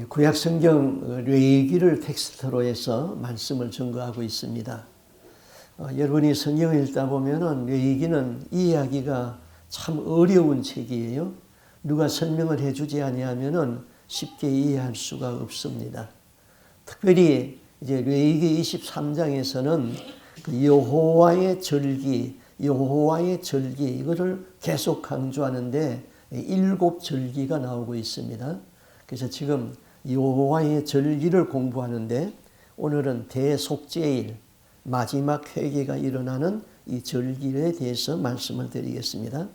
구약 성경 레위기를 텍스트로 해서 말씀을 증거하고 있습니다. 여러분이 성경을 읽다 보면은 레위기는 이해하기가 참 어려운 책이에요. 누가 설명을 해주지 아니하면은 쉽게 이해할 수가 없습니다. 특별히 이제 레위기 23장에서는 그 여호와의 절기 이거를 계속 강조하는데 7절기가 나오고 있습니다. 그래서 지금 여호와의 절기를 공부하는데 오늘은 대속죄일 마지막 회개가 일어나는 이 절기에 대해서 말씀을 드리겠습니다.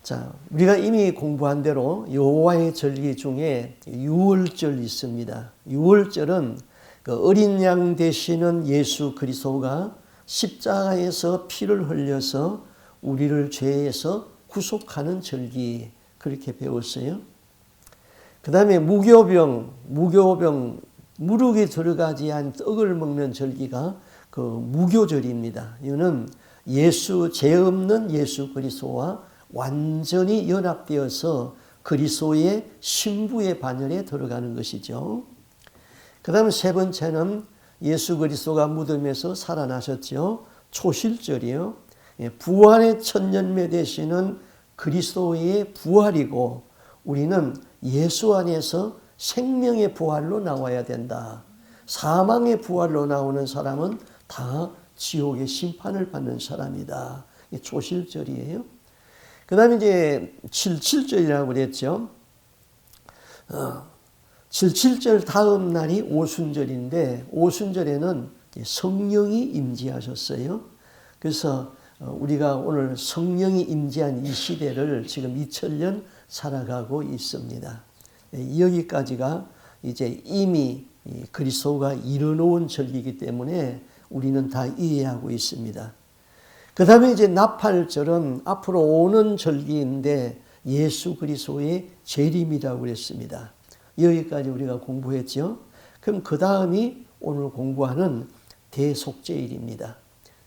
자, 우리가 이미 공부한 대로 여호와의 절기 중에 유월절 있습니다. 유월절은 그 어린 양 되시는 예수 그리스도가 십자가에서 피를 흘려서 우리를 죄에서 구속하는 절기, 그렇게 배웠어요. 그 다음에 무교병, 무룩이 들어가지 않은 떡을 먹는 절기가 그 무교절입니다. 이거는 죄 없는 예수 그리스도와 완전히 연합되어서 그리스도의 신부의 반열에 들어가는 것이죠. 그 다음에 세 번째는 예수 그리스도가 무덤에서 살아나셨죠. 초실절이요. 부활의 첫 열매 되시는 그리스도의 부활이고 우리는 예수 안에서 생명의 부활로 나와야 된다. 사망의 부활로 나오는 사람은 다 지옥의 심판을 받는 사람이다. 초실절이에요. 그 다음에 이제 77절이라고 그랬죠. 77절 다음 날이 오순절인데 오순절에는 성령이 임재하셨어요. 그래서 우리가 오늘 성령이 임재한 이 시대를 지금 2000년 살아가고 있습니다. 여기까지가 이제 이미 그리스도가 이뤄놓은 절기이기 때문에 우리는 다 이해하고 있습니다. 그 다음에 이제 나팔절은 앞으로 오는 절기인데 예수 그리스도의 재림이라고 그랬습니다. 여기까지 우리가 공부했죠. 그럼 그 다음이 오늘 공부하는 대속죄일입니다.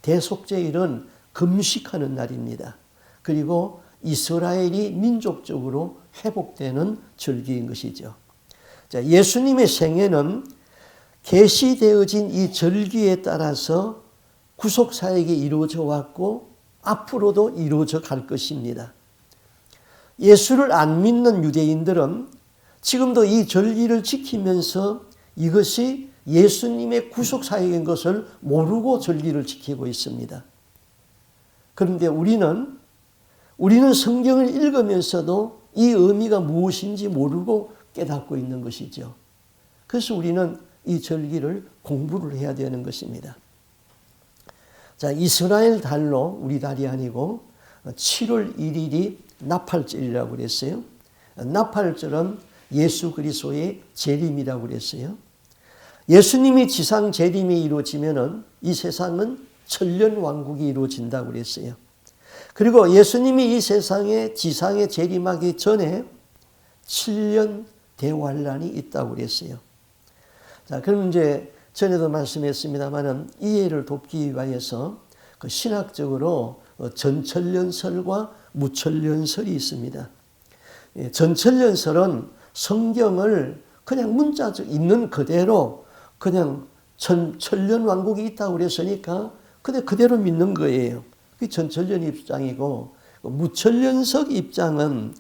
대속죄일은 금식하는 날입니다. 그리고 이스라엘이 민족적으로 회복되는 절기인 것이죠. 자, 예수님의 생애는 계시되어진 이 절기에 따라서 구속사역이 이루어져 왔고 앞으로도 이루어져 갈 것입니다. 예수를 안 믿는 유대인들은 지금도 이 절기를 지키면서 이것이 예수님의 구속사역인 것을 모르고 절기를 지키고 있습니다. 그런데 우리는 성경을 읽으면서도 이 의미가 무엇인지 모르고 깨닫고 있는 것이죠. 그래서 우리는 이 절기를 공부를 해야 되는 것입니다. 자, 이스라엘 달로 우리 달이 아니고 7월 1일이 나팔절이라고 그랬어요. 나팔절은 예수 그리스도의 재림이라고 그랬어요. 예수님이 지상 재림이 이루어지면은 이 세상은 천년 왕국이 이루어진다고 그랬어요. 그리고 예수님이 이 세상에 지상에 재림하기 전에 7년 대환란이 있다고 그랬어요. 자, 그럼 이제 전에도 말씀했습니다만은 이해를 돕기 위해서 그 신학적으로 전천년설과 무천년설이 있습니다. 전천년설은 성경을 그냥 문자적 있는 그대로 그냥 천년 왕국이 있다고 그랬으니까 그대로 믿는 거예요. 그게 전천년 입장이고 무천년석 입장은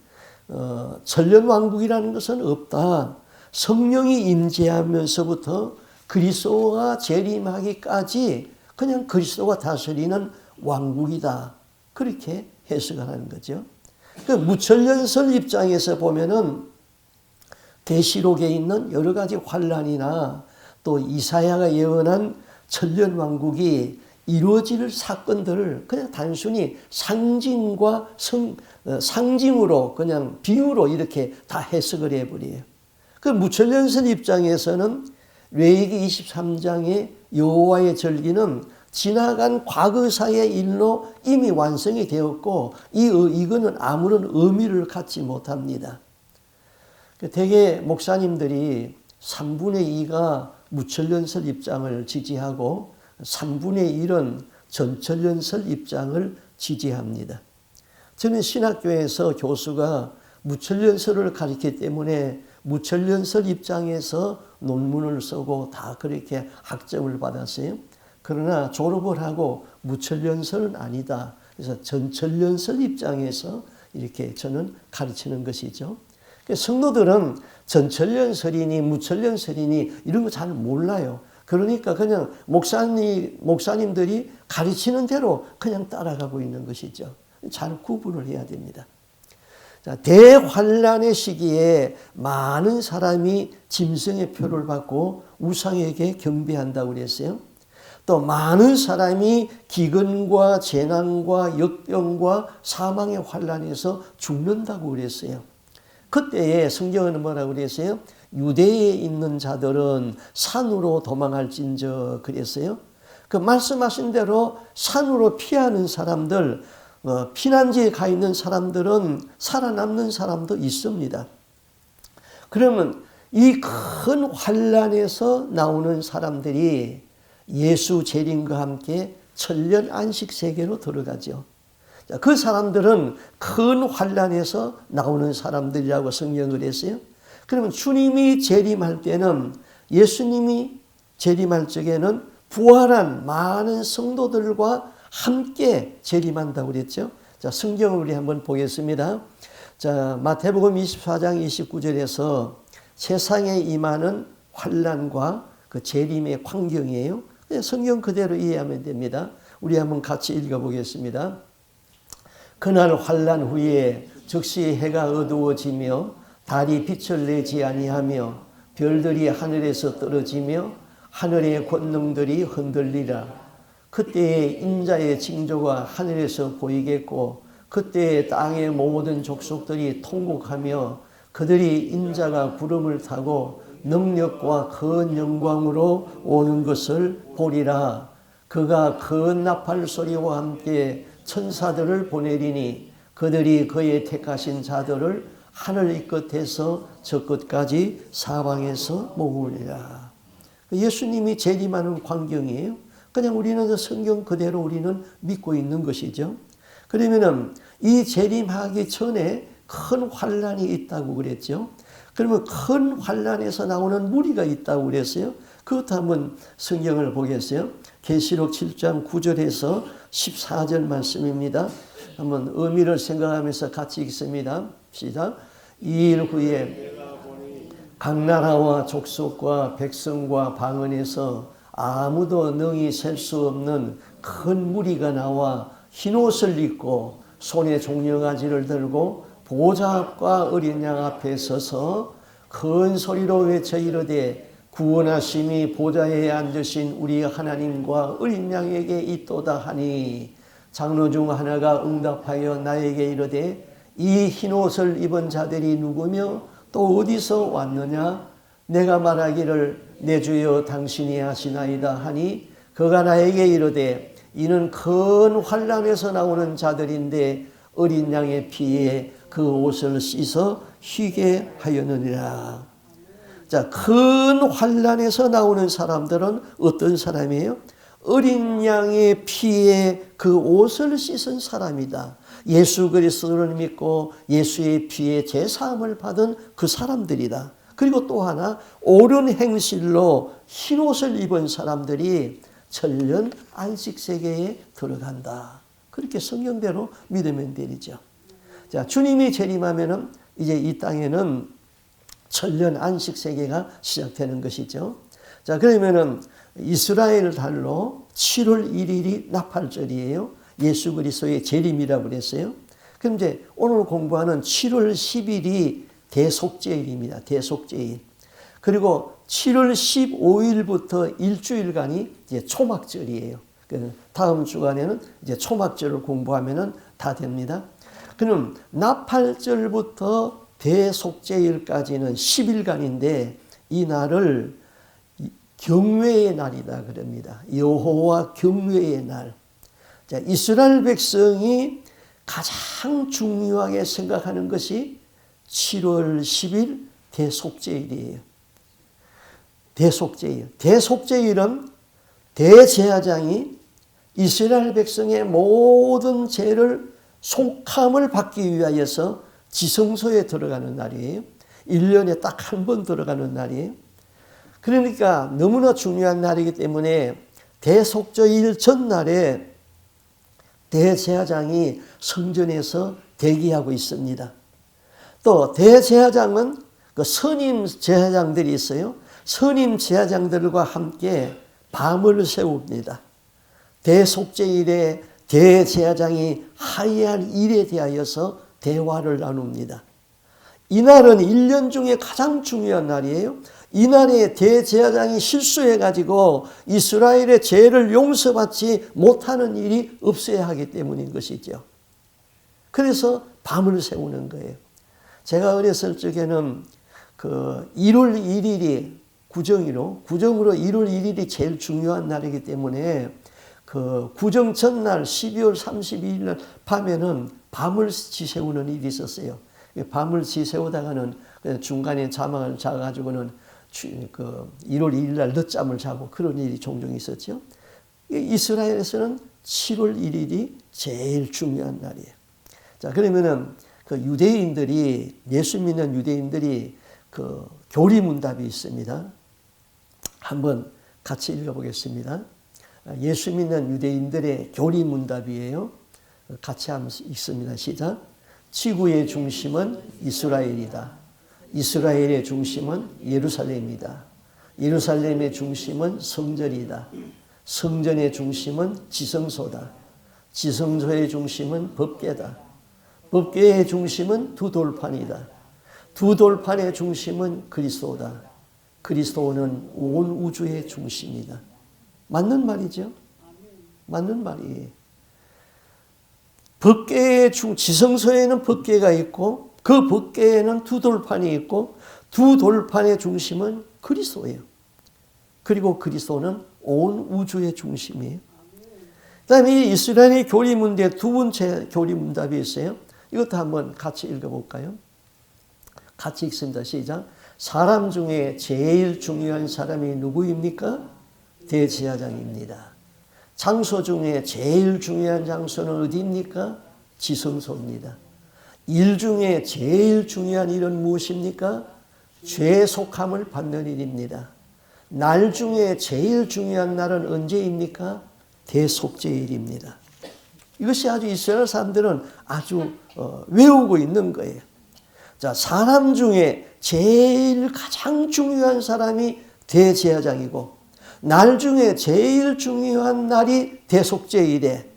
천년 왕국이라는 것은 없다. 성령이 임재하면서부터 그리스도가 재림하기까지 그냥 그리스도가 다스리는 왕국이다. 그렇게 해석하는 거죠. 그 무천년설 입장에서 보면은 계시록에 있는 여러 가지 환란이나 또 이사야가 예언한 천년 왕국이 이루어질 사건들을 그냥 단순히 상징으로 그냥 비유로 이렇게 다 해석을 해버려요. 그 무천년설 입장에서는 레위기 23장의 여호와의 절기는 지나간 과거사의 일로 이미 완성이 되었고 이거는 아무런 의미를 갖지 못합니다. 대개 목사님들이 3분의 2가 무천년설 입장을 지지하고 3분의 1은 전천년설 입장을 지지합니다. 저는 신학교에서 교수가 무천년설을 가르치기 때문에 무천년설 입장에서 논문을 쓰고 다 그렇게 학점을 받았어요. 그러나 졸업을 하고 무천년설은 아니다. 그래서 전천년설 입장에서 이렇게 저는 가르치는 것이죠. 성도들은 전천년설이니 무천년설이니 이런 거 잘 몰라요. 그러니까 그냥 목사님들이 가르치는 대로 그냥 따라가고 있는 것이죠. 잘 구분을 해야 됩니다. 자, 대환란의 시기에 많은 사람이 짐승의 표를 받고 우상에게 경배한다고 그랬어요. 또 많은 사람이 기근과 재난과 역병과 사망의 환란에서 죽는다고 그랬어요. 그때에 성경은 뭐라고 그랬어요? 유대에 있는 자들은 산으로 도망할진저 그랬어요. 그 말씀하신 대로 산으로 피하는 사람들, 피난지에 가 있는 사람들은 살아남는 사람도 있습니다. 그러면 이 큰 환란에서 나오는 사람들이 예수 재림과 함께 천년 안식 세계로 들어가죠. 그 사람들은 큰 환란에서 나오는 사람들이라고 성경을 했어요. 그러면 주님이 재림할 때는, 예수님이 재림할 적에는 부활한 많은 성도들과 함께 재림한다고 그랬죠. 자, 성경을 우리 한번 보겠습니다. 자, 마태복음 24장 29절에서 세상에 임하는 환란과 그 재림의 광경이에요. 성경 그대로 이해하면 됩니다. 우리 한번 같이 읽어보겠습니다. 그날 환란 후에 즉시 해가 어두워지며 달이 빛을 내지 아니하며 별들이 하늘에서 떨어지며 하늘의 권능들이 흔들리라. 그때에 인자의 징조가 하늘에서 보이겠고 그때에 땅의 모든 족속들이 통곡하며 그들이 인자가 구름을 타고 능력과 큰 영광으로 오는 것을 보리라. 그가 큰 나팔 소리와 함께 천사들을 보내리니 그들이 그의 택하신 자들을 하늘 이 끝에서 저 끝까지 사방에서 모으리라. 예수님이 재림하는 광경이에요. 그냥 우리는 성경 그대로 우리는 믿고 있는 것이죠. 그러면은 이 재림하기 전에 큰 환란이 있다고 그랬죠. 그러면 큰 환란에서 나오는 무리가 있다고 그랬어요. 그것도 한번 성경을 보겠어요. 계시록 7장 9절에서 14절 말씀입니다. 한번 의미를 생각하면서 같이 읽습니다. 시작. 이 일 후에 각 나라와 족속과 백성과 방언에서 아무도 능히 셀 수 없는 큰 무리가 나와 흰옷을 입고 손에 종려가지를 들고 보좌 앞과 어린 양 앞에 서서 큰 소리로 외쳐 이르되 구원하심이 보좌에 앉으신 우리 하나님과 어린 양에게 있도다 하니 장로 중 하나가 응답하여 나에게 이르되 이 흰옷을 입은 자들이 누구며 또 어디서 왔느냐? 내가 말하기를 내 주여 당신이 하시나이다 하니 그가 나에게 이르되 이는 큰 환란에서 나오는 자들인데 어린 양의 피에 그 옷을 씻어 희게 하였느니라. 자, 큰 환란에서 나오는 사람들은 어떤 사람이에요? 어린 양의 피에 그 옷을 씻은 사람이다. 예수 그리스도를 믿고 예수의 피에 제사함을 받은 그 사람들이다. 그리고 또 하나 옳은 행실로 흰옷을 입은 사람들이 천년 안식세계에 들어간다. 그렇게 성경대로 믿으면 되죠. 자, 주님이 재림하면은 이제 이 땅에는 천년 안식세계가 시작되는 것이죠. 자, 그러면은 이스라엘 달로 7월 1일이 나팔절이에요. 예수 그리스도의 재림이라고 그랬어요. 그럼 이제 오늘 공부하는 7월 10일이 대속죄일입니다. 대속죄일. 그리고 7월 15일부터 일주일간이 이제 초막절이에요. 다음 주간에는 이제 초막절을 공부하면은 다 됩니다. 그럼 나팔절부터 대속죄일까지는 10일간인데 이 날을 경외의 날이다 그럽니다. 여호와 경외의 날. 자, 이스라엘 백성이 가장 중요하게 생각하는 것이 7월 10일 대속죄일이에요. 대속죄일. 대속죄일은 대제사장이 이스라엘 백성의 모든 죄를 속함을 받기 위하여서 지성소에 들어가는 날이에요. 1년에 딱 한 번 들어가는 날이에요. 그러니까 너무나 중요한 날이기 때문에 대속죄일 전날에 대제사장이 성전에서 대기하고 있습니다. 또 대제사장은 그 선임 제사장들이 있어요. 선임 제사장들과 함께 밤을 세웁니다. 대속죄일에 대제사장이 하야할 일에 대하여서 대화를 나눕니다. 이날은 1년 중에 가장 중요한 날이에요. 이날에 대제사장이 실수해가지고 이스라엘의 죄를 용서받지 못하는 일이 없어야 하기 때문인 것이죠. 그래서 밤을 세우는 거예요. 제가 어렸을 적에는 그 1월 1일이 구정으로 1월 1일이 제일 중요한 날이기 때문에 그 구정 전날 12월 32일 날 밤에는 밤을 지새우는 일이 있었어요. 밤을 지새우다가는 중간에 자막을 자가지고는 그 1월 1일 날 늦잠을 자고 그런 일이 종종 있었죠. 이스라엘에서는 7월 1일이 제일 중요한 날이에요. 자, 그러면은 그 유대인들이, 예수 믿는 유대인들이 그 교리문답이 있습니다. 한번 같이 읽어보겠습니다. 예수 믿는 유대인들의 교리문답이에요. 같이 한번 읽습니다. 시작. 지구의 중심은 이스라엘이다. 이스라엘의 중심은 예루살렘이다. 예루살렘의 중심은 성전이다. 성전의 중심은 지성소다. 지성소의 중심은 법궤다. 법궤의 중심은 두 돌판이다. 두 돌판의 중심은 그리스도다. 그리스도는 온 우주의 중심이다. 맞는 말이죠? 맞는 말이에요. 법궤의 지성소에는 법궤가 있고 그 법궤에는 두 돌판이 있고 두 돌판의 중심은 그리스도예요. 그리고 그리스도는 온 우주의 중심이에요. 그 다음에 이스라엘의 교리문답 두 번째 교리문답이 있어요. 이것도 한번 같이 읽어볼까요? 같이 읽습니다. 시작. 사람 중에 제일 중요한 사람이 누구입니까? 대제사장입니다. 장소 중에 제일 중요한 장소는 어디입니까? 지성소입니다. 일 중에 제일 중요한 일은 무엇입니까? 죄 속함을 받는 일입니다. 날 중에 제일 중요한 날은 언제입니까? 대속죄일입니다. 이것이 아주 이스라엘 사람들은 아주 외우고 있는 거예요. 자, 사람 중에 제일 가장 중요한 사람이 대제사장이고 날 중에 제일 중요한 날이 대속죄일에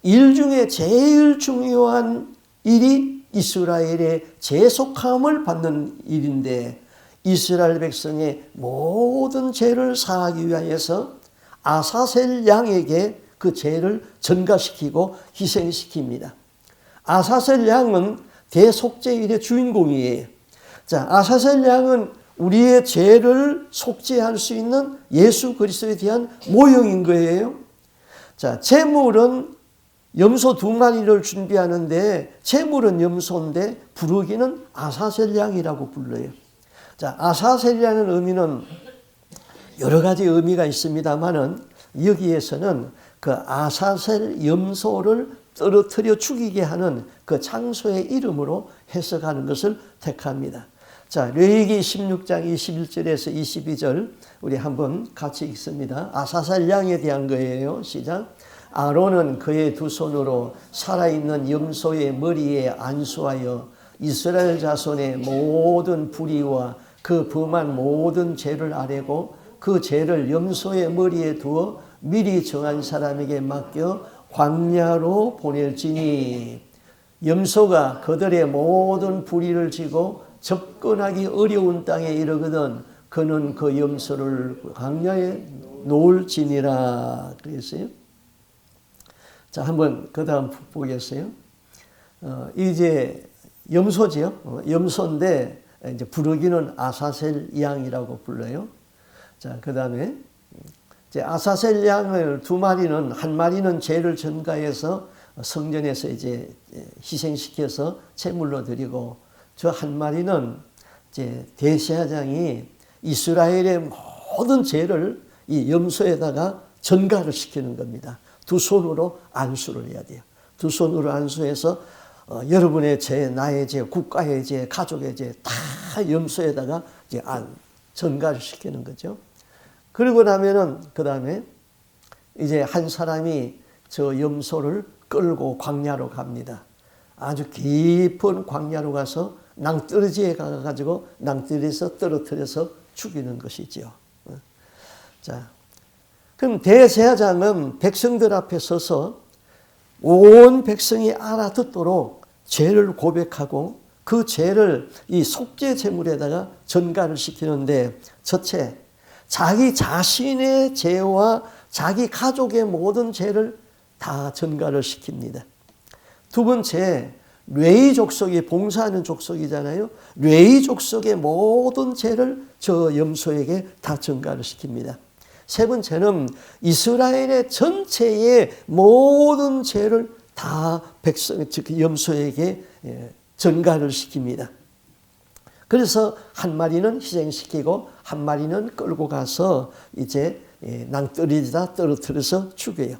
일 중에 제일 중요한 일이 이스라엘의 죄속함을 받는 일인데 이스라엘 백성의 모든 죄를 사하기 위하여서 아사셀 양에게 그 죄를 전가시키고 희생시킵니다. 아사셀 양은 대속죄일의 주인공이에요. 자, 아사셀 양은 우리의 죄를 속죄할 수 있는 예수 그리스도에 대한 모형인 거예요. 자, 제물은 염소 2마리를 준비하는데 제물은 염소인데 부르기는 아사셀 양이라고 불러요. 자, 아사셀이라는 의미는 여러 가지 의미가 있습니다만은 여기에서는 그 아사셀 염소를 떨어뜨려 죽이게 하는 그 장소의 이름으로 해석하는 것을 택합니다. 자, 레위기 16장 21절에서 22절 우리 한번 같이 읽습니다. 아사셀 양에 대한 거예요. 시작. 아론은 그의 두 손으로 살아있는 염소의 머리에 안수하여 이스라엘 자손의 모든 불의와 그 범한 모든 죄를 아뢰고 그 죄를 염소의 머리에 두어 미리 정한 사람에게 맡겨 광야로 보낼지니 염소가 그들의 모든 불의를 지고 접근하기 어려운 땅에 이르거든 그는 그 염소를 광야에 놓을지니라 그랬어요. 자, 한번 그 다음 보겠어요. 이제 염소지요. 염소인데 이제 부르기는 아사셀 양이라고 불러요. 자, 그 다음에 이제 아사셀 양을 2마리는 한 마리는 죄를 전가해서 성전에서 이제 희생시켜서 제물로 드리고 저 한 마리는 이제 대제사장이 이스라엘의 모든 죄를 이 염소에다가 전가를 시키는 겁니다. 두 손으로 안수를 해야 돼요. 두 손으로 안수해서 여러분의 죄, 나의 죄, 국가의 죄, 가족의 죄 다 염소에다가 이제 전가를 시키는 거죠. 그러고 나면은 그 다음에 이제 한 사람이 저 염소를 끌고 광야로 갑니다. 아주 깊은 광야로 가서 낭떠러지에 가가지고 낭떠러지에서 떨어뜨려서 죽이는 것이죠. 자, 그럼 대제사장은 백성들 앞에 서서 온 백성이 알아듣도록 죄를 고백하고 그 죄를 이 속죄 제물에다가 전가를 시키는데, 첫째, 자기 자신의 죄와 자기 가족의 모든 죄를 다 전가를 시킵니다. 두 번째, 레위 족속이 봉사하는 족속이잖아요. 레위 족속의 모든 죄를 저 염소에게 다 전가를 시킵니다. 세 번째는 이스라엘의 전체의 모든 죄를 다 백성, 즉 염소에게 전가를 시킵니다. 그래서 한 마리는 희생시키고 한 마리는 끌고 가서 이제 낭떠러지에다 떨어뜨려서 죽여요.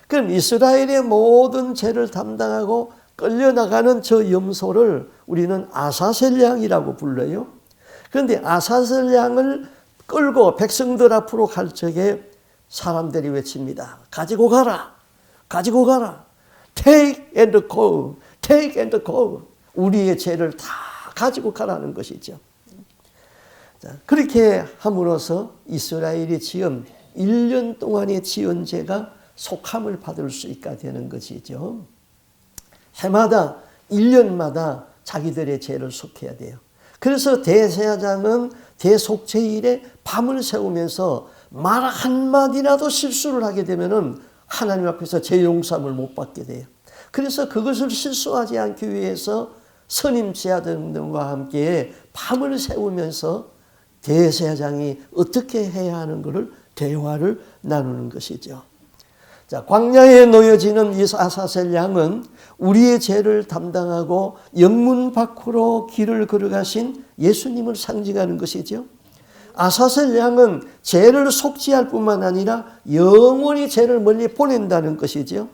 그럼 이스라엘의 모든 죄를 담당하고 끌려나가는 저 염소를 우리는 아사셀 양이라고 불러요. 그런데 아사셀 양을 끌고 백성들 앞으로 갈 적에 사람들이 외칩니다. 가지고 가라. 가지고 가라. Take and go. Take and go. 우리의 죄를 다 가지고 가라는 것이죠. 자, 그렇게 함으로써 이스라엘이 지은 1년 동안의 지은 죄가 속함을 받을 수 있게 되는 것이죠. 해마다 1년마다 자기들의 죄를 속해야 돼요. 그래서 대제사장은 대속죄일에 밤을 새우면서 말 한마디라도 실수를 하게 되면은 하나님 앞에서 죄 용서함을 못 받게 돼요. 그래서 그것을 실수하지 않기 위해서 선임 제자들과 함께 밤을 새우면서 대제사장이 어떻게 해야 하는 것을 대화를 나누는 것이죠. 자, 광야에 놓여지는 이 아사셀 양은 우리의 죄를 담당하고 영문 밖으로 길을 걸어가신 예수님을 상징하는 것이죠. 아사셀 양은 죄를 속죄할 뿐만 아니라 영원히 죄를 멀리 보낸다는 것이죠.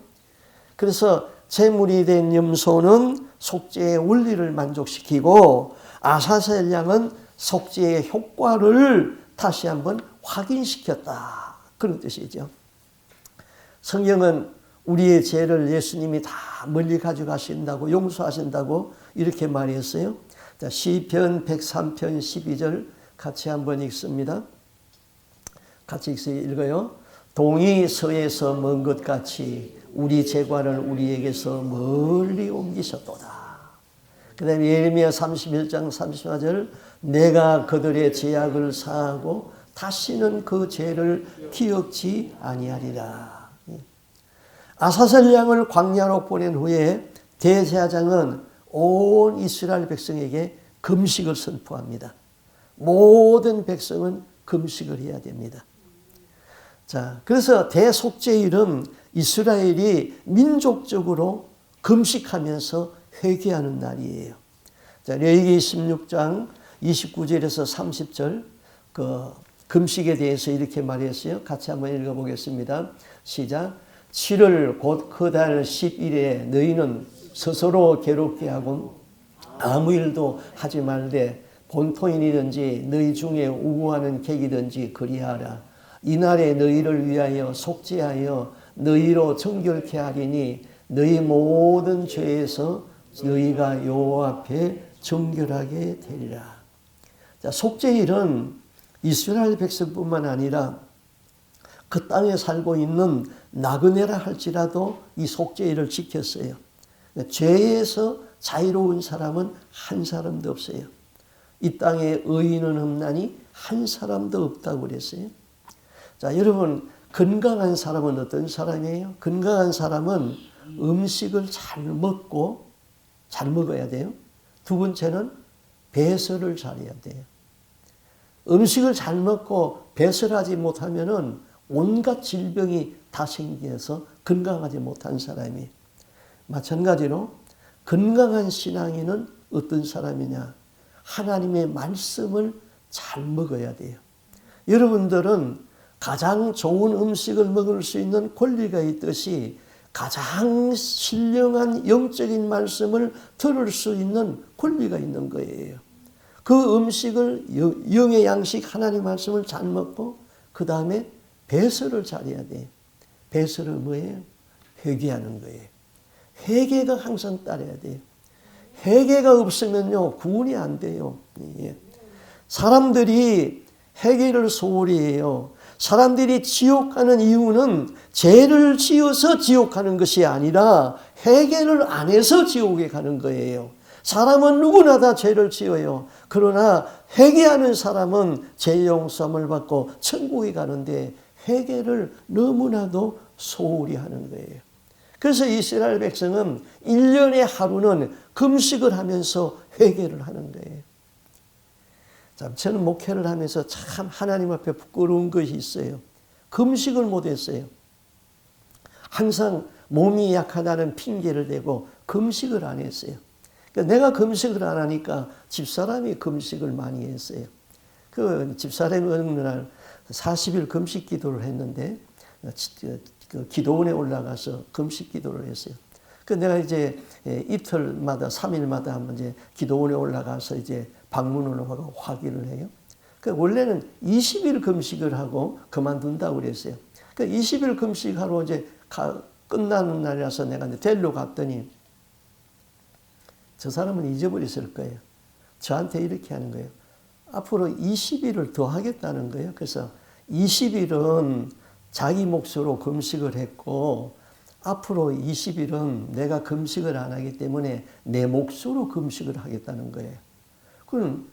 그래서 제물이 된 염소는 속죄의 원리를 만족시키고 아사셀 양은 속죄의 효과를 다시 한번 확인시켰다. 그런 뜻이죠. 성경은 우리의 죄를 예수님이 다 멀리 가져가신다고, 용서하신다고 이렇게 말했어요. 자, 시편 103편 12절 같이 한번 읽습니다. 같이 읽어요. 동이 서에서 먼 것 같이 우리 죄과를 우리에게서 멀리 옮기셨도다. 그 다음에 예레미야 31장 34절 내가 그들의 죄악을 사하고 다시는 그 죄를 기억지 아니하리라. 아사셀 양을 광야로 보낸 후에 대제사장은 온 이스라엘 백성에게 금식을 선포합니다. 모든 백성은 금식을 해야 됩니다. 자, 그래서 대속죄일은 이스라엘이 민족적으로 금식하면서 회개하는 날이에요. 자, 레위기 16장 29절에서 30절 그 금식에 대해서 이렇게 말했어요. 같이 한번 읽어보겠습니다. 시작. 7월 곧 그 달 10일에 너희는 스스로 괴롭게 하고 아무 일도 하지 말되 본토인이든지 너희 중에 우고하는 객이든지 그리하라. 이날에 너희를 위하여 속죄하여 너희로 정결케 하리니 너희 모든 죄에서 너희가 여호와 앞에 정결하게 되리라. 자, 속죄일은 이스라엘 백성뿐만 아니라 그 땅에 살고 있는 나그네라 할지라도 이 속죄일을 지켰어요. 죄에서 자유로운 사람은 한 사람도 없어요. 이 땅에 의인은 없나니 한 사람도 없다고 그랬어요. 자, 여러분, 건강한 사람은 어떤 사람이에요? 건강한 사람은 음식을 잘 먹고 잘 먹어야 돼요. 두 번째는 배설을 잘해야 돼요. 음식을 잘 먹고 배설하지 못하면은 온갖 질병이 다 생겨서 건강하지 못한 사람이. 마찬가지로 건강한 신앙인은 어떤 사람이냐? 하나님의 말씀을 잘 먹어야 돼요. 여러분들은 가장 좋은 음식을 먹을 수 있는 권리가 있듯이 가장 신령한 영적인 말씀을 들을 수 있는 권리가 있는 거예요. 그 음식을 영의 양식 하나님 말씀을 잘 먹고 그 다음에 배설을 잘해야 돼요. 배설은 뭐예요? 회개하는 거예요. 회개가 항상 따라야 돼요. 회개가 없으면요 구원이 안 돼요. 사람들이 회개를 소홀히 해요. 사람들이 지옥 가는 이유는 죄를 지어서 지옥 가는 것이 아니라 회개를 안 해서 지옥에 가는 거예요. 사람은 누구나 다 죄를 지어요. 그러나 회개하는 사람은 죄 용서함을 받고 천국에 가는데 회개를 너무나도 소홀히 하는 거예요. 그래서 이스라엘 백성은 1년에 하루는 금식을 하면서 회개를 하는 거예요. 저는 목회를 하면서 참 하나님 앞에 부끄러운 것이 있어요. 금식을 못했어요. 항상 몸이 약하다는 핑계를 대고 금식을 안 했어요. 내가 금식을 안 하니까 집사람이 금식을 많이 했어요. 그 집사람이 어느 날 40일 금식 기도를 했는데 그 기도원에 올라가서 금식 기도를 했어요. 그 내가 이제 이틀마다 3일마다 한번 이제 기도원에 올라가서 이제 방문을 하고 화기를 해요. 그 원래는 20일 금식을 하고 그만둔다고 그랬어요. 그 20일 금식하러 이제 끝나는 날이라서 내가 이제 데리러 갔더니 저 사람은 잊어버렸을 거예요. 저한테 이렇게 하는 거예요. 앞으로 20일을 더 하겠다는 거예요. 그래서 20일은 자기 몫으로 금식을 했고 앞으로 20일은 내가 금식을 안 하기 때문에 내 몫으로 금식을 하겠다는 거예요. 그럼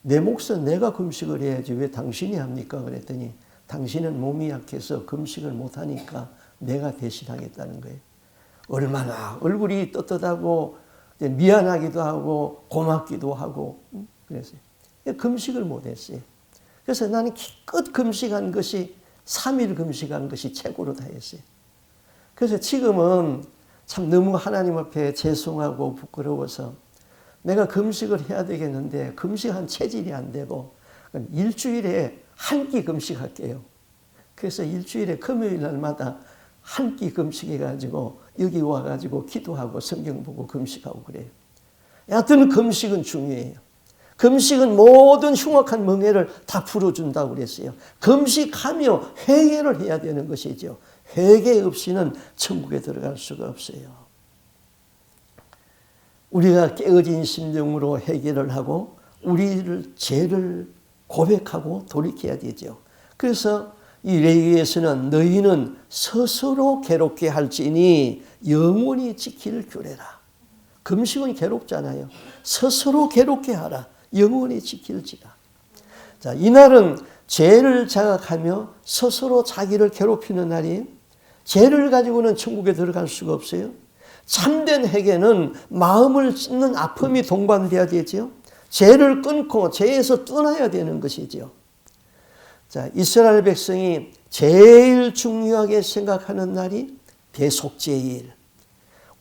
내 몫은 내가 금식을 해야지 왜 당신이 합니까? 그랬더니 당신은 몸이 약해서 금식을 못하니까 내가 대신하겠다는 거예요. 얼마나 얼굴이 떳떳하고 미안하기도 하고 고맙기도 하고 그랬어요. 금식을 못했어요. 그래서 나는 기껏 금식한 것이 3일 금식한 것이 최고로 다했어요. 그래서 지금은 참 너무 하나님 앞에 죄송하고 부끄러워서 내가 금식을 해야 되겠는데 금식한 체질이 안 되고 일주일에 한 끼 금식할게요. 그래서 일주일에 금요일 날마다 한 끼 금식해가지고 여기 와가지고 기도하고 성경 보고 금식하고 그래요. 여하튼 금식은 중요해요. 금식은 모든 흉악한 멍에를 다 풀어준다고 그랬어요. 금식하며 회개를 해야 되는 것이죠. 회개 없이는 천국에 들어갈 수가 없어요. 우리가 깨어진 심령으로 회개를 하고 우리를 죄를 고백하고 돌이켜야 되죠. 그래서 이 레위기에서는 너희는 스스로 괴롭게 할지니 영원히 지킬 규례라. 금식은 괴롭잖아요. 스스로 괴롭게 하라. 영원히 지킬지라. 자, 이날은 죄를 자각하며 스스로 자기를 괴롭히는 날이에요. 죄를 가지고는 천국에 들어갈 수가 없어요. 참된 회개는 마음을 찢는 아픔이 동반돼야 되죠. 죄를 끊고 죄에서 떠나야 되는 것이죠. 자, 이스라엘 백성이 제일 중요하게 생각하는 날이 대속죄일.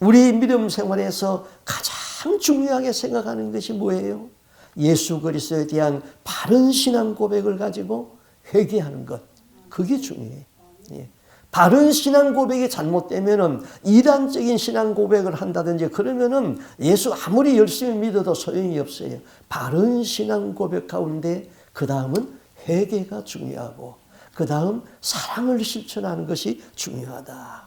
우리 믿음 생활에서 가장 중요하게 생각하는 것이 뭐예요? 예수 그리스도에 대한 바른 신앙 고백을 가지고 회개하는 것. 그게 중요해요. 예. 바른 신앙 고백이 잘못되면은 이단적인 신앙 고백을 한다든지 그러면은 예수 아무리 열심히 믿어도 소용이 없어요. 바른 신앙 고백 가운데 그 다음은 회개가 중요하고 그 다음 사랑을 실천하는 것이 중요하다.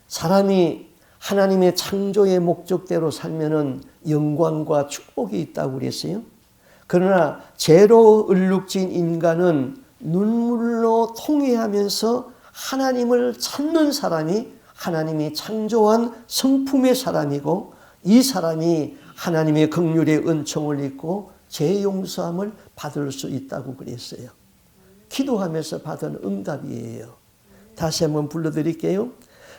사람이 하나님의 창조의 목적대로 살면은 영광과 축복이 있다고 그랬어요. 그러나 죄로 얼룩진 인간은 눈물로 통회하면서 하나님을 찾는 사람이 하나님이 창조한 성품의 사람이고 이 사람이 하나님의 긍휼의 은총을 입고 죄 용서함을 받을 수 있다고 그랬어요. 기도하면서 받은 응답이에요. 다시 한번 불러드릴게요.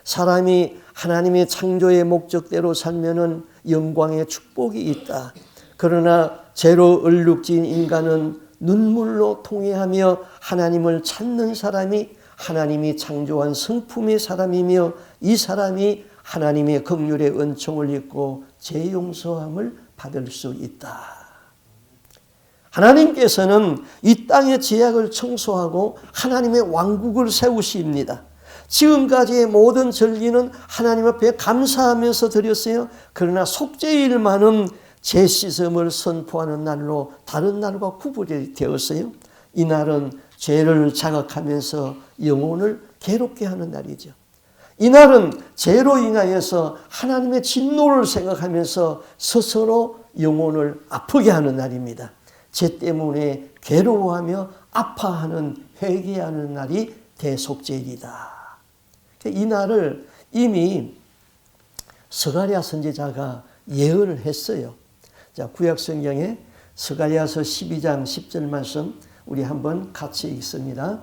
사람이 하나님의 창조의 목적대로 살면은 영광의 축복이 있다. 그러나 죄로 얼룩진 인간은 눈물로 통회하며 하나님을 찾는 사람이 하나님이 창조한 성품의 사람이며 이 사람이 하나님의 긍휼의 은총을 입고 죄 용서함을 받을 수 있다. 하나님께서는 이 땅의 죄악을 청소하고 하나님의 왕국을 세우십니다. 지금까지의 모든 절기는 하나님 앞에 감사하면서 드렸어요. 그러나 속죄일만은 죄씻음을 선포하는 날로 다른 날과 구분이 되었어요. 이 날은 죄를 자각하면서 영혼을 괴롭게 하는 날이죠. 이 날은 죄로 인하여서 하나님의 진노를 생각하면서 스스로 영혼을 아프게 하는 날입니다. 죄 때문에 괴로워하며 아파하는 회개하는 날이 대속죄일이다. 이 날을 이미 스가랴 선지자가 예언을 했어요. 자, 구약 성경에 스가랴서 12장 10절 말씀 우리 한번 같이 읽습니다.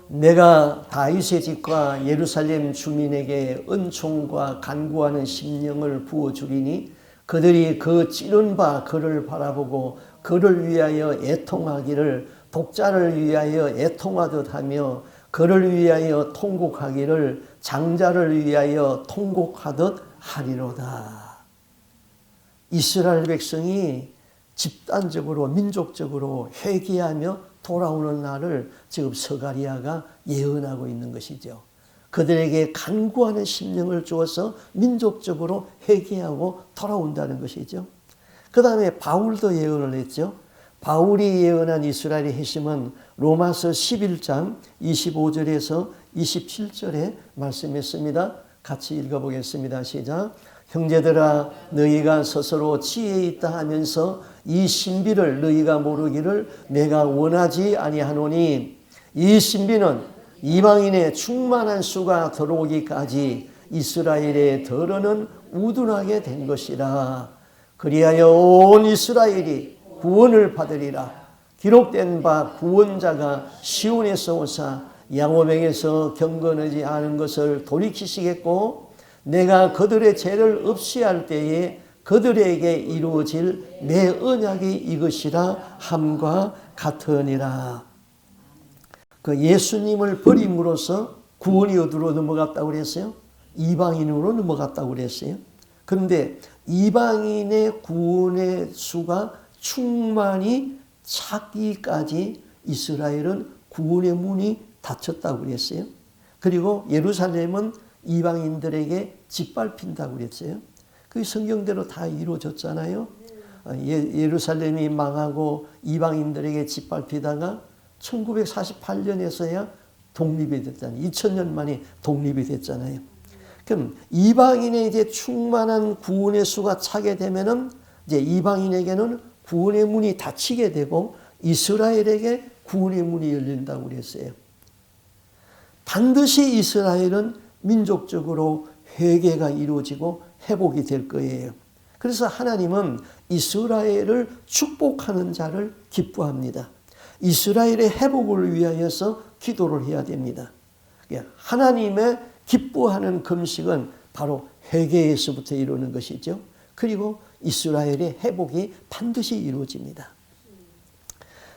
내가 다윗의 집과 예루살렘 주민에게 은총과 간구하는 심령을 부어주리니 그들이 그 찌른 바 그를 바라보고 그를 위하여 애통하기를 독자를 위하여 애통하듯 하며 그를 위하여 통곡하기를 장자를 위하여 통곡하듯 하리로다. 이스라엘 백성이 집단적으로 민족적으로 회개하며 돌아오는 날을 지금 스가랴가 예언하고 있는 것이죠. 그들에게 간구하는 심령을 주어서 민족적으로 회개하고 돌아온다는 것이죠. 그 다음에 바울도 예언을 했죠. 바울이 예언한 이스라엘의 회심은 로마서 11장 25절에서 27절에 말씀했습니다. 같이 읽어보겠습니다. 시작. 형제들아 너희가 스스로 지혜 있다 하면서 이 신비를 너희가 모르기를 내가 원하지 아니하노니 이 신비는 이방인의 충만한 수가 들어오기까지 이스라엘의 덜어는 우둔하게 된 것이라. 그리하여 온 이스라엘이 구원을 받으리라. 기록된 바 구원자가 시온에서 오사 양호명에서 경건하지 않은 것을 돌이키시겠고 내가 그들의 죄를 없이 할 때에 그들에게 이루어질 내 언약이 이것이라 함과 같으니라. 그 예수님을 버림으로써 구원이 어디로 넘어갔다고 그랬어요? 이방인으로 넘어갔다고 그랬어요. 그런데 이방인의 구원의 수가 충만히 차기까지 이스라엘은 구원의 문이 닫혔다고 그랬어요. 그리고 예루살렘은 이방인들에게 짓밟힌다고 그랬어요. 그 성경대로 다 이루어졌잖아요. 예루살렘이 망하고 이방인들에게 짓밟히다가 1948년에서야 독립이 됐잖아요. 2000년 만에 독립이 됐잖아요. 그럼 이방인의 이제 충만한 구원의 수가 차게 되면은 이제 이방인에게는 구원의 문이 닫히게 되고 이스라엘에게 구원의 문이 열린다고 그랬어요. 반드시 이스라엘은 민족적으로 회개가 이루어지고 회복이 될 거예요. 그래서 하나님은 이스라엘을 축복하는 자를 기뻐합니다. 이스라엘의 회복을 위하여서 기도를 해야 됩니다. 하나님의 기뻐하는 금식은 바로 회개에서부터 이루는 것이죠. 그리고 이스라엘의 회복이 반드시 이루어집니다.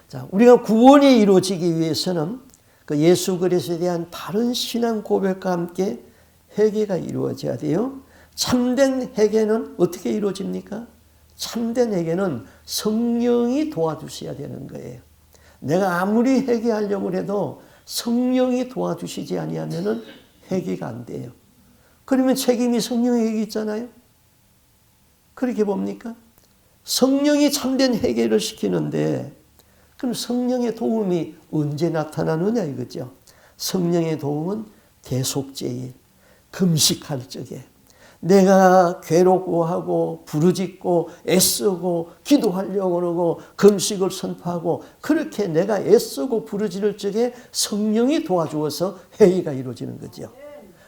자, 우리가 구원이 이루어지기 위해서는 그 예수 그리스도에 대한 바른 신앙 고백과 함께 회개가 이루어져야 돼요. 참된 회개는 어떻게 이루어집니까? 참된 회개는 성령이 도와주셔야 되는 거예요. 내가 아무리 회개하려고 해도 성령이 도와주시지 아니하면은 회개가 안 돼요. 그러면 책임이 성령에게 있잖아요. 그렇게 봅니까? 성령이 참된 회개를 시키는데 그럼 성령의 도움이 언제 나타나느냐 이거죠. 성령의 도움은 대속죄일, 금식할 적에 내가 괴롭고하고 부르짖고 애쓰고 기도하려고 그러고 금식을 선포하고 그렇게 내가 애쓰고 부르짖을 적에 성령이 도와주어서 회개가 이루어지는 거죠.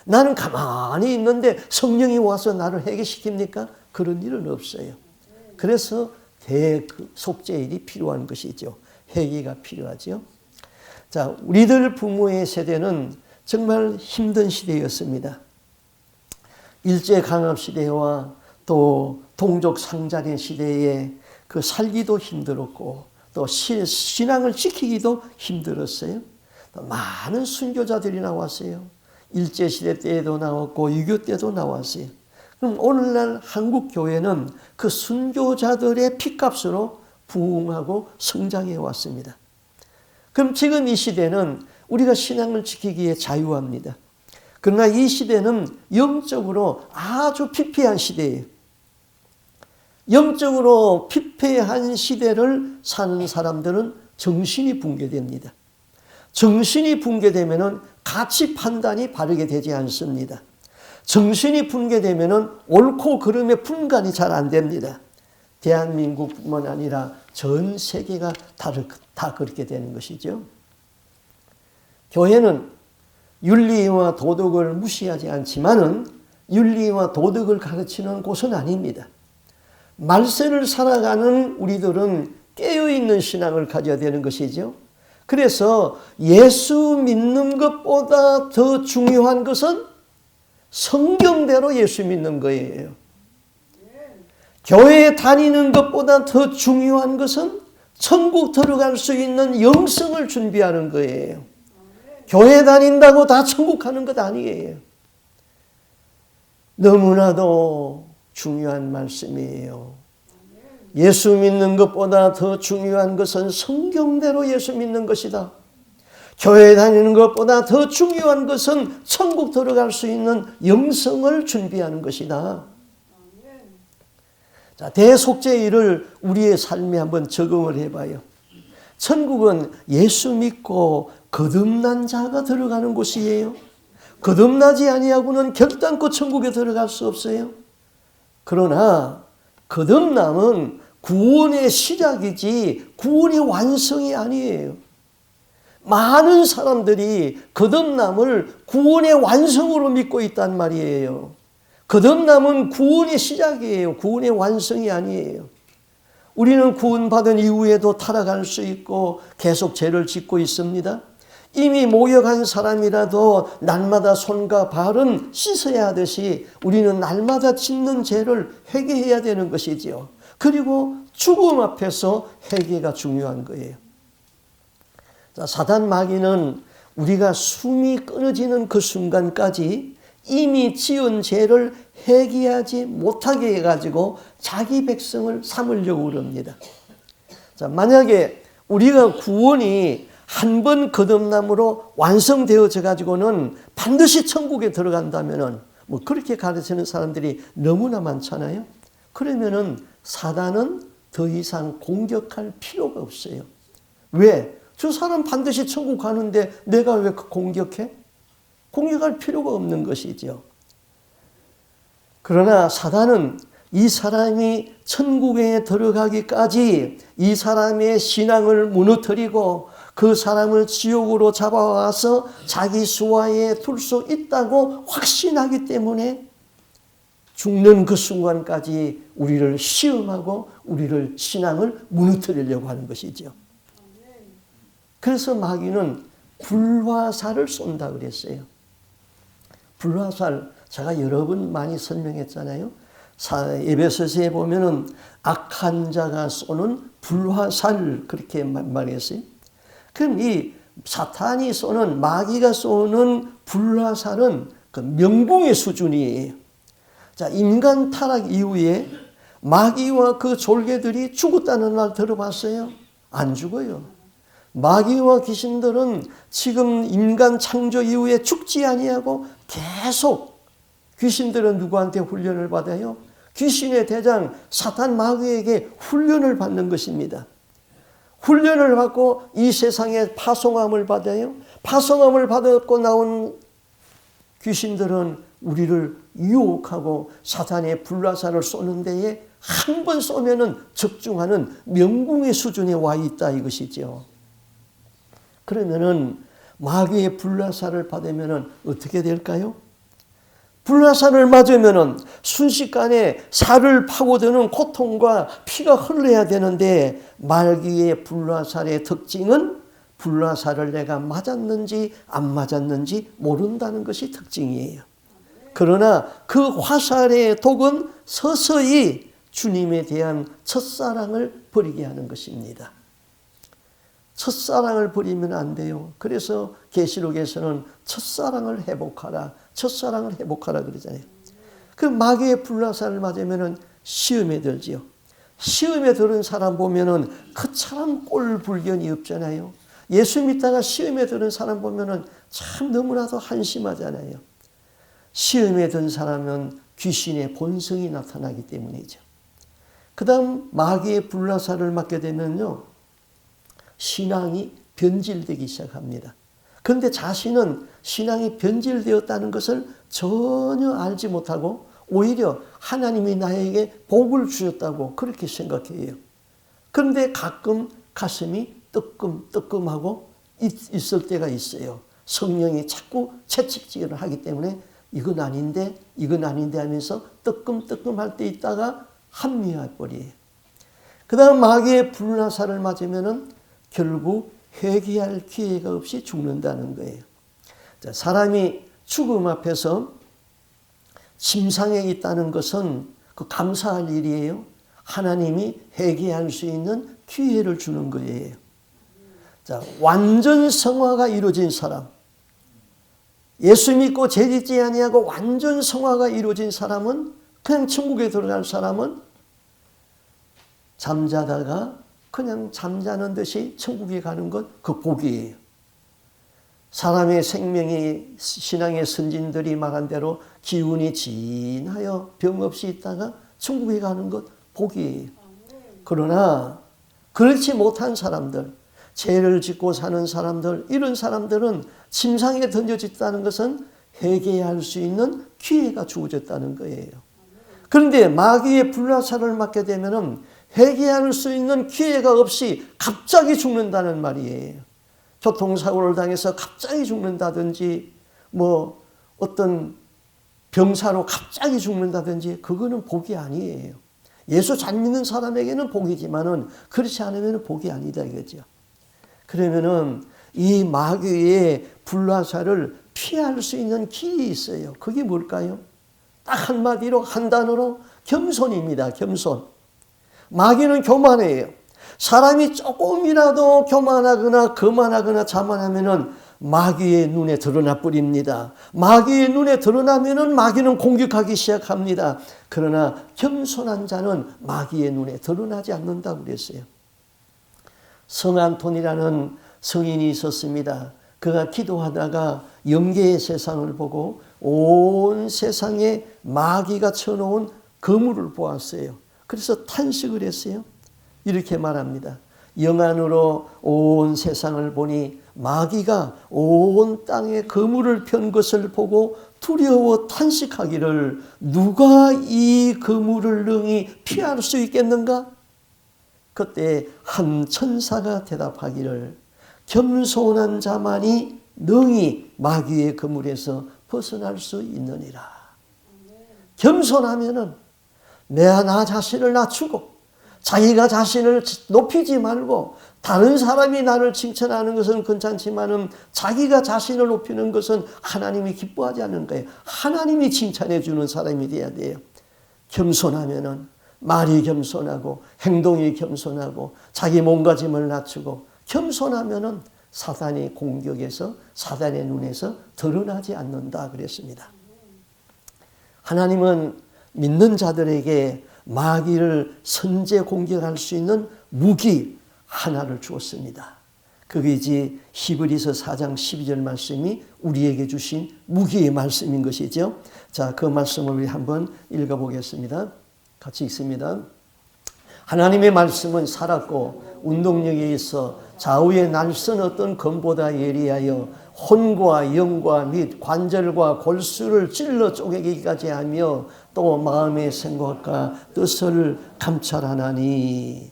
나는 가만히 있는데 성령이 와서 나를 회개시킵니까? 그런 일은 없어요. 그래서 대속죄일이 필요한 것이죠. 회개가 필요하죠. 자, 우리들 부모의 세대는 정말 힘든 시대였습니다. 일제강압시대와 또 동족상잔의 시대에 그 살기도 힘들었고 또 신앙을 지키기도 힘들었어요. 많은 순교자들이 나왔어요. 일제시대 때에도 나왔고 6.25 때도 나왔어요. 그럼 오늘날 한국교회는 그 순교자들의 피값으로 부흥하고 성장해 왔습니다. 그럼 지금 이 시대는 우리가 신앙을 지키기에 자유합니다. 그러나 이 시대는 영적으로 아주 피폐한 시대예요. 영적으로 피폐한 시대를 사는 사람들은 정신이 붕괴됩니다. 정신이 붕괴되면 가치 판단이 바르게 되지 않습니다. 정신이 붕괴되면 옳고 그름의 분간이 잘 안 됩니다. 대한민국뿐만 아니라 전 세계가 다 그렇게 되는 것이죠. 교회는 윤리와 도덕을 무시하지 않지만은 윤리와 도덕을 가르치는 곳은 아닙니다. 말세를 살아가는 우리들은 깨어있는 신앙을 가져야 되는 것이죠. 그래서 예수 믿는 것보다 더 중요한 것은 성경대로 예수 믿는 거예요. 교회에 다니는 것보다 더 중요한 것은 천국 들어갈 수 있는 영성을 준비하는 거예요. 교회 다닌다고 다 천국 가는 것 아니에요. 너무나도 중요한 말씀이에요. 예수 믿는 것보다 더 중요한 것은 성경대로 예수 믿는 것이다. 교회 다니는 것보다 더 중요한 것은 천국 들어갈 수 있는 영성을 준비하는 것이다. 자, 대속죄일을 우리의 삶에 한번 적용을 해봐요. 천국은 예수 믿고 거듭난 자가 들어가는 곳이에요. 거듭나지 아니하고는 결단코 천국에 들어갈 수 없어요. 그러나 거듭남은 구원의 시작이지 구원의 완성이 아니에요. 많은 사람들이 거듭남을 구원의 완성으로 믿고 있단 말이에요. 거듭남은 구원의 시작이에요. 구원의 완성이 아니에요. 우리는 구원받은 이후에도 타락할 수 있고 계속 죄를 짓고 있습니다. 이미 모욕한 사람이라도 날마다 손과 발은 씻어야 하듯이 우리는 날마다 짓는 죄를 회개해야 되는 것이지요. 그리고 죽음 앞에서 회개가 중요한 거예요. 자, 사단 마귀는 우리가 숨이 끊어지는 그 순간까지 이미 지은 죄를 회개하지 못하게 해가지고 자기 백성을 삼으려고 그럽니다. 자, 만약에 우리가 구원이 한 번 거듭남으로 완성되어져 가지고는 반드시 천국에 들어간다면은 뭐 그렇게 가르치는 사람들이 너무나 많잖아요. 그러면은 사단은 더 이상 공격할 필요가 없어요. 왜? 저 사람 반드시 천국 가는데 내가 왜 공격해? 공격할 필요가 없는 것이죠. 그러나 사단은 이 사람이 천국에 들어가기까지 이 사람의 신앙을 무너뜨리고 그 사람을 지옥으로 잡아와서 자기 수하에 둘 수 있다고 확신하기 때문에 죽는 그 순간까지 우리를 시험하고 우리를 신앙을 무너뜨리려고 하는 것이죠. 그래서 마귀는 불화살을 쏜다 그랬어요. 불화살 제가 여러 번 많이 설명했잖아요. 에베소서에 보면은 악한 자가 쏘는 불화살 그렇게 말했어요. 그럼 이 사탄이 쏘는 마귀가 쏘는 불화살은 그 명붕의 수준이에요. 자, 인간 타락 이후에 마귀와 그 졸개들이 죽었다는 말 들어봤어요? 안 죽어요. 마귀와 귀신들은 지금 인간 창조 이후에 죽지 아니하고 계속 귀신들은 누구한테 훈련을 받아요? 귀신의 대장 사탄 마귀에게 훈련을 받는 것입니다. 훈련을 받고 이 세상에 파송함을 받아요. 파송함을 받았고 나온 귀신들은 우리를 유혹하고 사탄의 불화살을 쏘는 데에 한 번 쏘면은 적중하는 명궁의 수준에 와 있다 이것이죠. 그러면은 마귀의 불화살을 받으면은 어떻게 될까요? 불화살을 맞으면은 순식간에 살을 파고드는 고통과 피가 흘러야 되는데 마귀의 불화살의 특징은 불화살을 내가 맞았는지 안 맞았는지 모른다는 것이 특징이에요. 그러나 그 화살의 독은 서서히 주님에 대한 첫사랑을 버리게 하는 것입니다. 첫사랑을 버리면 안 돼요. 그래서 계시록에서는 첫사랑을 회복하라. 첫사랑을 회복하라 그러잖아요. 그 마귀의 불화살을 맞으면 시험에 들지요. 시험에 들은 사람 보면은 그 사람 꼴 불견이 없잖아요. 예수 믿다가 시험에 드는 사람 보면은 참 너무나도 한심하잖아요. 시험에 든 사람은 귀신의 본성이 나타나기 때문이죠. 그 다음 마귀의 불나사를 맞게 되면요, 신앙이 변질되기 시작합니다. 그런데 자신은 신앙이 변질되었다는 것을 전혀 알지 못하고 오히려 하나님이 나에게 복을 주셨다고 그렇게 생각해요. 그런데 가끔 가슴이 뜨끔뜨끔하고 있을 때가 있어요. 성령이 자꾸 채찍질을 하기 때문에 이건 아닌데 하면서 뜨끔뜨끔할 때 있다가 합리화해버려요. 그 다음 마귀의 불나사를 맞으면은 결국 회개할 기회가 없이 죽는다는 거예요. 자, 사람이 죽음 앞에서 침상에 있다는 것은 그 감사할 일이에요. 하나님이 회개할 수 있는 기회를 주는 거예요. 자, 완전 성화가 이루어진 사람, 예수 믿고 죄짓지 아니하고 완전 성화가 이루어진 사람은, 그냥 천국에 들어갈 사람은 잠자다가 그냥 잠자는 듯이 천국에 가는 것, 그 복이에요. 사람의 생명이 신앙의 선진들이 말한 대로 기운이 진하여 병 없이 있다가 천국에 가는 것, 복이에요. 그러나 그렇지 못한 사람들, 죄를 짓고 사는 사람들, 이런 사람들은 침상에 던져졌다는 것은 회개할 수 있는 기회가 주어졌다는 거예요. 그런데 마귀의 불나사를 맞게 되면은 회개할 수 있는 기회가 없이 갑자기 죽는다는 말이에요. 교통사고를 당해서 갑자기 죽는다든지, 뭐 어떤 병사로 갑자기 죽는다든지, 그거는 복이 아니에요. 예수 잘 믿는 사람에게는 복이지만은 그렇지 않으면 복이 아니다 이거죠. 그러면은 이 마귀의 불나사를 피할 수 있는 길이 있어요. 그게 뭘까요? 딱 한마디로, 한 단어로 겸손입니다. 겸손. 마귀는 교만해요. 사람이 조금이라도 교만하거나 거만하거나 자만하면은 마귀의 눈에 드러나 버립니다. 마귀의 눈에 드러나면은 마귀는 공격하기 시작합니다. 그러나 겸손한 자는 마귀의 눈에 드러나지 않는다고 그랬어요. 성안톤이라는 성인이 있었습니다. 그가 기도하다가 영계의 세상을 보고 온 세상에 마귀가 쳐놓은 거물을 보았어요. 그래서 탄식을 했어요. 이렇게 말합니다. 영안으로 온 세상을 보니 마귀가 온 땅에 거물을 편 것을 보고 두려워 탄식하기를, 누가 이 거물을 능히 피할 수 있겠는가? 그때 한 천사가 대답하기를, 겸손한 자만이 능히 마귀의 거물에서 벗어날 수 있느니라. 겸손하면은 나 자신을 낮추고 자기가 자신을 높이지 말고, 다른 사람이 나를 칭찬하는 것은 괜찮지만은 자기가 자신을 높이는 것은 하나님이 기뻐하지 않는 거예요. 하나님이 칭찬해 주는 사람이 돼야 돼요. 겸손하면은 말이 겸손하고 행동이 겸손하고 자기 몸가짐을 낮추고, 겸손하면은 사단의 공격에서, 사단의 눈에서 드러나지 않는다 그랬습니다. 하나님은 믿는 자들에게 마귀를 선제 공격할 수 있는 무기 하나를 주었습니다. 그게 히브리서 4장 12절 말씀이 우리에게 주신 무기의 말씀인 것이죠. 자, 그 말씀을 우리 한번 읽어보겠습니다. 같이 읽습니다. 하나님의 말씀은 살았고 운동력이 있어 좌우의 날선 어떤 검보다 예리하여 혼과 영과 및 관절과 골수를 찔러 쪼개기까지 하며 또 마음의 생각과 뜻을 감찰하나니.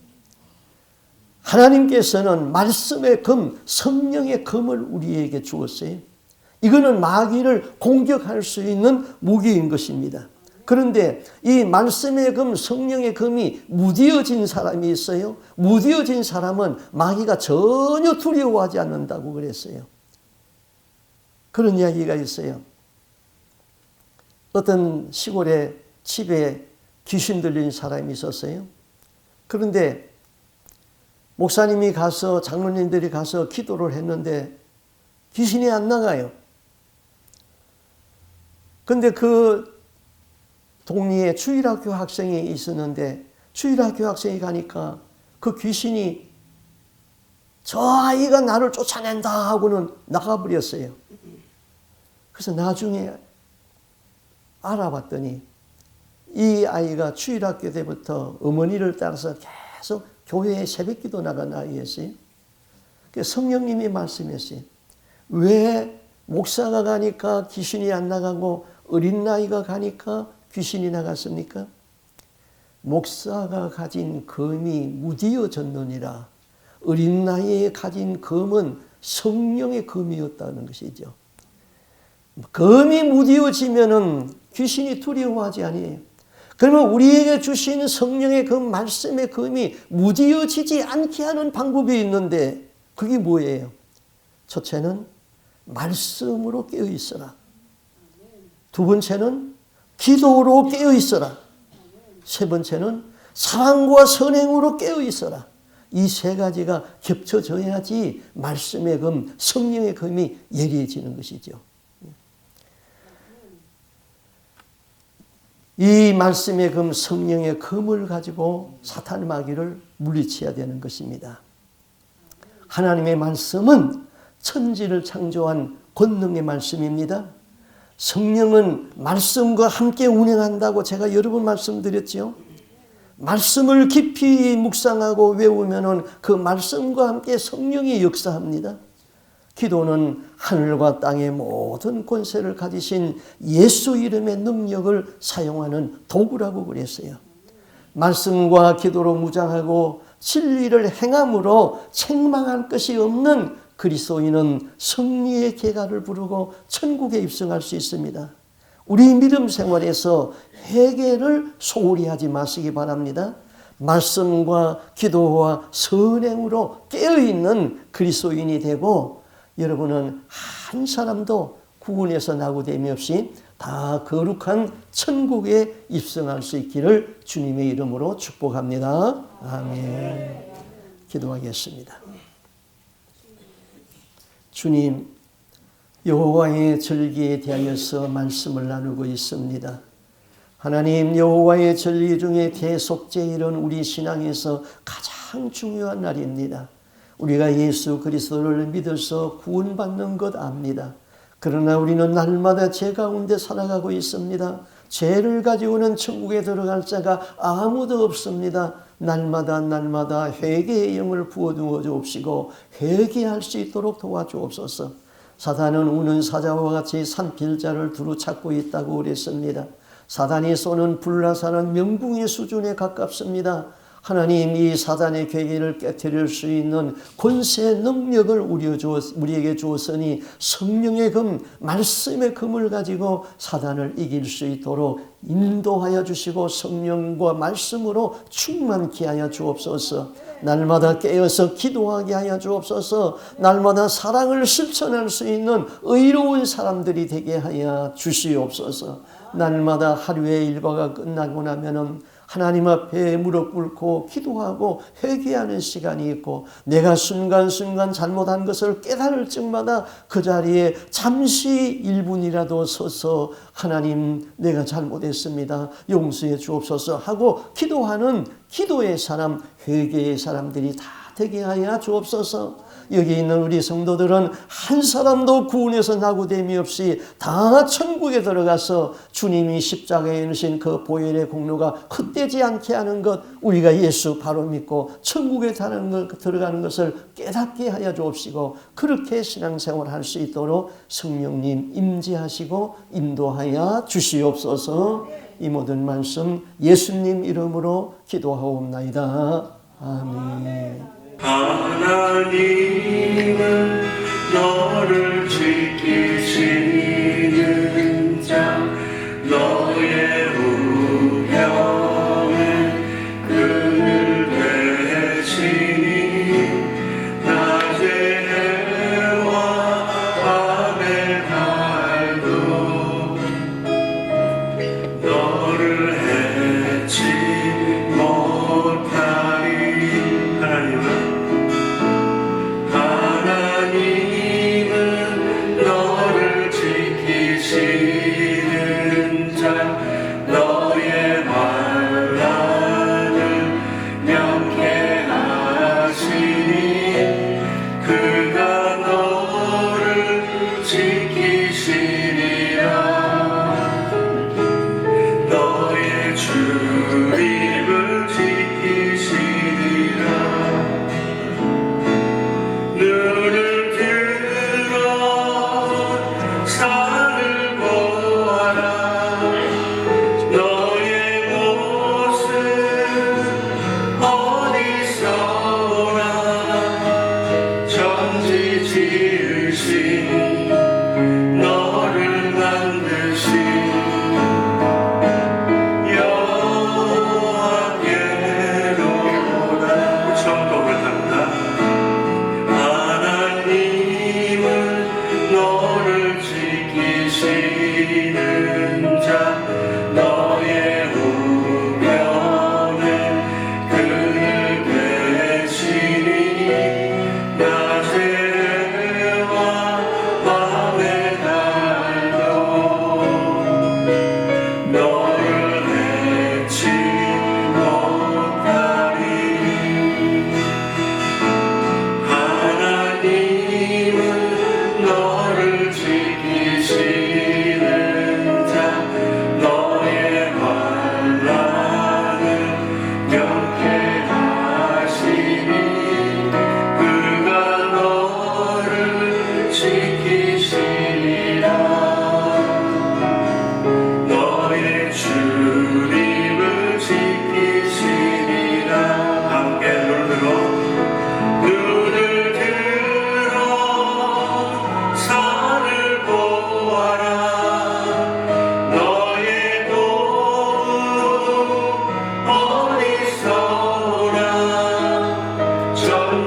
하나님께서는 말씀의 검, 성령의 검을 우리에게 주었어요. 이거는 마귀를 공격할 수 있는 무기인 것입니다. 그런데 이 말씀의 검, 성령의 검이 무뎌진 사람이 있어요. 무뎌진 사람은 마귀가 전혀 두려워하지 않는다고 그랬어요. 그런 이야기가 있어요. 어떤 시골에 집에 귀신 들린 사람이 있었어요. 그런데 목사님이 가서, 장로님들이 가서 기도를 했는데 귀신이 안 나가요. 그런데 그 동리에 주일학교 학생이 있었는데 주일학교 학생이 가니까 그 귀신이 저 아이가 나를 쫓아낸다 하고는 나가버렸어요. 그래서 나중에 알아봤더니 이 아이가 주일학교 때부터 어머니를 따라서 계속 교회에 새벽기도 나간 아이였어요. 성령님이 말씀했어요. 왜 목사가 가니까 귀신이 안 나가고 어린 나이가 가니까 귀신이 나갔습니까? 목사가 가진 검이 무디어졌느니라. 어린 나이에 가진 검은 성령의 검이었다는 것이죠. 검이 무디어지면은 귀신이 두려워하지 아니에요. 그러면 우리에게 주신 성령의 그 말씀의 검이 무디어지지 않게 하는 방법이 있는데 그게 뭐예요? 첫째는 말씀으로 깨어 있어라. 두 번째는 기도로 깨어 있어라. 세 번째는 사랑과 선행으로 깨어 있어라. 이 세 가지가 겹쳐져야지 말씀의 검, 성령의 검이 예리해지는 것이죠. 이 말씀의 검, 성령의 검을 가지고 사탄 마귀를 물리쳐야 되는 것입니다. 하나님의 말씀은 천지를 창조한 권능의 말씀입니다. 성령은 말씀과 함께 운행한다고 제가 여러 번 말씀드렸죠. 말씀을 깊이 묵상하고 외우면 그 말씀과 함께 성령이 역사합니다. 기도는 하늘과 땅의 모든 권세를 가지신 예수 이름의 능력을 사용하는 도구라고 그랬어요. 말씀과 기도로 무장하고 진리를 행함으로 책망할 것이 없는 그리스도인은 승리의 계가를 부르고 천국에 입성할 수 있습니다. 우리 믿음 생활에서 회개를 소홀히 하지 마시기 바랍니다. 말씀과 기도와 선행으로 깨어있는 그리스도인이 되고 여러분은 한 사람도 구원에서 나고됨이 없이 다 거룩한 천국에 입성할 수 있기를 주님의 이름으로 축복합니다. 아멘. 기도하겠습니다. 주님, 여호와의 절기에 대하여서 말씀을 나누고 있습니다. 하나님, 여호와의 절기 중에 대속제일은 우리 신앙에서 가장 중요한 날입니다. 우리가 예수 그리스도를 믿어서 구원받는 것 압니다. 그러나 우리는 날마다 죄 가운데 살아가고 있습니다. 죄를 가지고는 천국에 들어갈 자가 아무도 없습니다. 날마다 회개의 영을 부어두어 주옵시고 회개할 수 있도록 도와주옵소서. 사단은 우는 사자와 같이 산필자를 두루 찾고 있다고 그랬습니다. 사단이 쏘는 불나사는 명붕의 수준에 가깝습니다. 하나님, 이 사단의 계기를 깨뜨릴 수 있는 권세 능력을 우리에게 주었으니 성령의 금, 말씀의 금을 가지고 사단을 이길 수 있도록 인도하여 주시고 성령과 말씀으로 충만케 하여 주옵소서. 날마다 깨어서 기도하게 하여 주옵소서. 날마다 사랑을 실천할 수 있는 의로운 사람들이 되게 하여 주시옵소서. 날마다 하루의 일과가 끝나고 나면은 하나님 앞에 무릎 꿇고 기도하고 회개하는 시간이 있고 내가 순간순간 잘못한 것을 깨달을 적마다 그 자리에 잠시 1분이라도 서서 하나님, 내가 잘못했습니다. 용서해 주옵소서 하고 기도하는 기도의 사람, 회개의 사람들이 다 되게 하여 주옵소서. 여기 있는 우리 성도들은 한 사람도 구원에서 나고됨이 없이 다 천국에 들어가서 주님이 십자가에 이르신 그 보혈의 공로가 헛되지 않게 하는 것, 우리가 예수 바로 믿고 천국에 들어가는 것을 깨닫게 하여 주옵시고 그렇게 신앙생활 할 수 있도록 성령님 임재하시고 인도하여 주시옵소서. 이 모든 말씀 예수님 이름으로 기도하옵나이다. 아멘. 하나님은 너를 지키시는 자, 너의 우병은 그를 대신이 낮의 해와 밤의 달도 너를 해치 못하리. 하나님은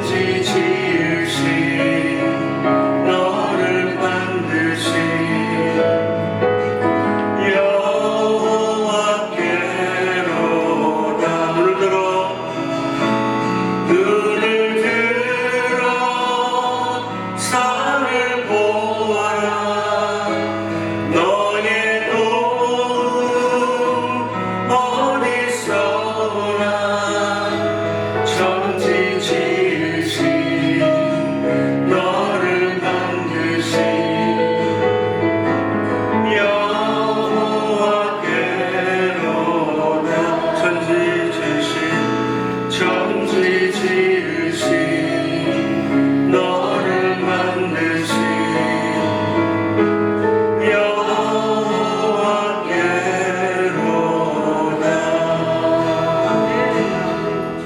지쳐